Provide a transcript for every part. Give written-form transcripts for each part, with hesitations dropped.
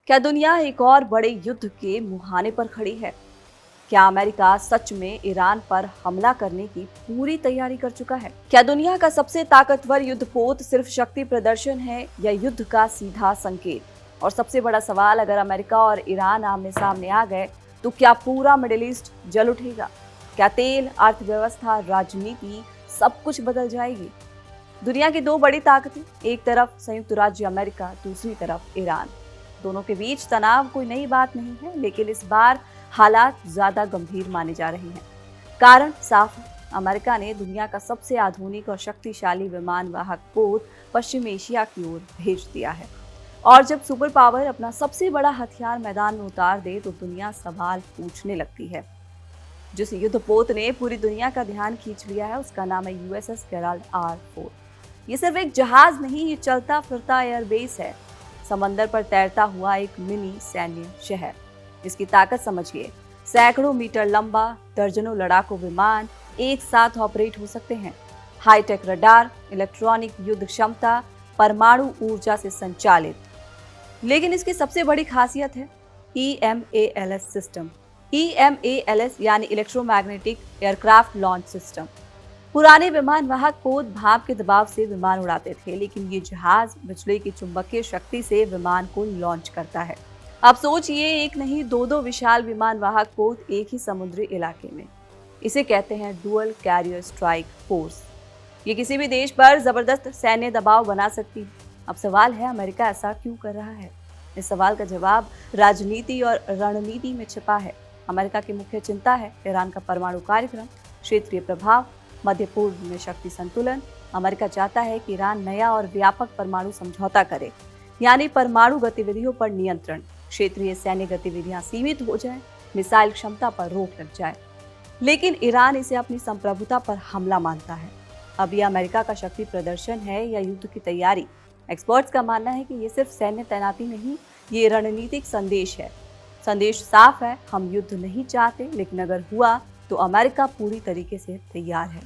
क्या दुनिया एक और बड़े युद्ध के मुहाने पर खड़ी है? क्या अमेरिका सच में ईरान पर हमला करने की पूरी तैयारी कर चुका है? क्या दुनिया का सबसे ताकतवर युद्धपोत सिर्फ शक्ति प्रदर्शन है या युद्ध का सीधा संकेत? और सबसे बड़ा सवाल, अगर अमेरिका और ईरान आमने सामने आ गए तो क्या पूरा मिडिल ईस्ट जल उठेगा? क्या तेल, अर्थव्यवस्था, राजनीति सब कुछ बदल जाएगी? दुनिया की दो बड़ी ताकतें, एक तरफ संयुक्त राज्य अमेरिका, दूसरी तरफ ईरान। दोनों के बीच तनाव कोई नई बात नहीं है, लेकिन इस बार हालात ज्यादा गंभीर माने जा रहे हैं। कारण साफ है, अमेरिका ने दुनिया का सबसे आधुनिक और शक्तिशाली विमान वाहक पोत पश्चिम एशिया की ओर भेज दिया है। और जब सुपर पावर अपना सबसे बड़ा हथियार मैदान में उतार दे तो दुनिया सवाल पूछने लगती है। जिस युद्धपोत ने पूरी दुनिया का ध्यान खींच लिया है उसका नाम है यूएसएस गेराल्ड R4। ये सिर्फ एक जहाज नहीं, ये चलता फिरता एयरबेस है, समंदर पर तैरता हुआ एक मिनी सैन्य शहर। इसकी ताकत समझिए, सैकड़ों मीटर लंबा, दर्जनों लड़ाकू विमान एक साथ ऑपरेट हो सकते हैं। हाईटेक रडार, इलेक्ट्रॉनिक युद्ध क्षमता, परमाणु ऊर्जा से संचालित। लेकिन इसकी सबसे बड़ी खासियत है EMALS सिस्टम। EMALS यानी इलेक्ट्रोमैग्नेटिक एयरक्राफ्ट लॉन्च सिस्टम। पुराने विमान वाहक पोत भाप के दबाव से विमान उड़ाते थे, लेकिन ये जहाज बिजली की चुंबकीय शक्ति से विमान को लॉन्च करता है। अब सोचिए, एक नहीं दो विशाल विमान वाहक पोत एक ही समुद्री इलाके में। इसे कहते हैं डुअल कैरियर स्ट्राइक फोर्स। ये किसी भी देश पर जबरदस्त सैन्य दबाव बना सकती है। अब सवाल है, अमेरिका ऐसा क्यों कर रहा है? इस सवाल का जवाब राजनीति और रणनीति में छिपा है। अमेरिका की मुख्य चिंता है ईरान का परमाणु कार्यक्रम, क्षेत्रीय प्रभाव, मध्य पूर्व में शक्ति संतुलन। अमेरिका चाहता है कि ईरान नया और व्यापक परमाणु समझौता करे, यानी परमाणु गतिविधियों पर नियंत्रण, क्षेत्रीय सैन्य गतिविधियां सीमित हो जाए, मिसाइल क्षमता पर रोक लग जाए। लेकिन ईरान इसे अपनी संप्रभुता पर हमला मानता है। अब यह अमेरिका का शक्ति प्रदर्शन है या युद्ध की तैयारी? एक्सपर्ट्स का मानना है कि ये सिर्फ सैन्य तैनाती नहीं, ये रणनीतिक संदेश है। संदेश साफ है, हम युद्ध नहीं चाहते, लेकिन अगर हुआ तो अमेरिका पूरी तरीके से तैयार है।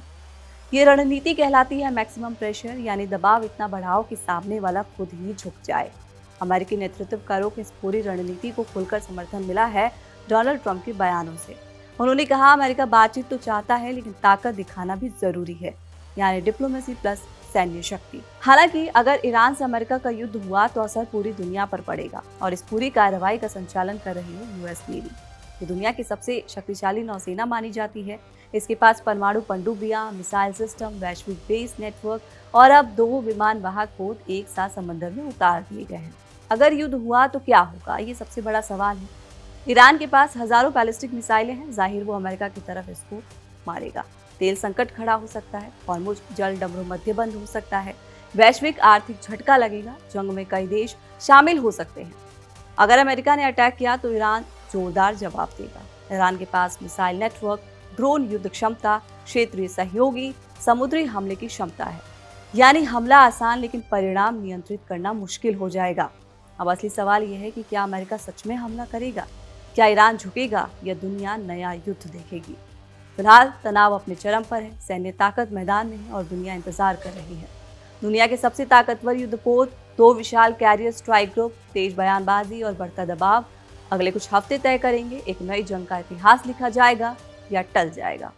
ये रणनीति कहलाती है मैक्सिमम प्रेशर, यानी दबाव इतना बढ़ाओ कि सामने वाला खुद ही झुक जाए। अमेरिकी नेतृत्वकारों की इस पूरी रणनीति को खुलकर समर्थन मिला है डोनाल्ड ट्रंप के बयानों से। उन्होंने कहा, अमेरिका बातचीत तो चाहता है, लेकिन ताकत दिखाना भी जरूरी है, यानी डिप्लोमेसी प्लस सैन्य शक्ति। हालांकि अगर ईरान से अमेरिका का युद्ध हुआ तो असर पूरी दुनिया पर पड़ेगा, और इस पूरी कार्रवाई का संचालन कर रही है यूएस नेवी। ये दुनिया की सबसे शक्तिशाली नौसेना मानी जाती है। इसके पास परमाणु पनडुब्बियां, मिसाइल सिस्टम, वैश्विक बेस नेटवर्क और अब 2 विमान वाहक पोत एक साथ समंदर में उतार दिए गए हैं। अगर युद्ध हुआ तो क्या होगा, ये सबसे बड़ा सवाल है। ईरान के पास हजारों बैलिस्टिक मिसाइलें हैं, जाहिर वो अमेरिका की तरफ इसको मारेगा। तेल संकट खड़ा हो सकता है, हॉर्मुज़ जल डमरू मध्य बंद हो सकता है, वैश्विक आर्थिक झटका लगेगा, जंग में कई देश शामिल हो सकते हैं। अगर अमेरिका ने अटैक किया तो ईरान जोरदार जवाब देगा। ईरान के पास मिसाइल नेटवर्क, ड्रोन युद्ध क्षमता, क्षेत्रीय सहयोगी, समुद्री हमले की क्षमता है। यानी हमला आसान, लेकिन परिणाम नियंत्रित करना मुश्किल हो जाएगा। अब असली सवाल यह है कि क्या अमेरिका सच में हमला करेगा? क्या ईरान झुकेगा या दुनिया नया युद्ध देखेगी? फिलहाल तनाव अपने चरम पर है, सैन्य ताकत मैदान में है और दुनिया इंतजार कर रही है। दुनिया के सबसे ताकतवर युद्धपोत, 2 विशाल कैरियर स्ट्राइक ग्रुप, तेज बयानबाजी और बढ़ता दबाव अगले कुछ हफ्ते तय करेंगे एक नई जंग का इतिहास लिखा जाएगा या टल जाएगा।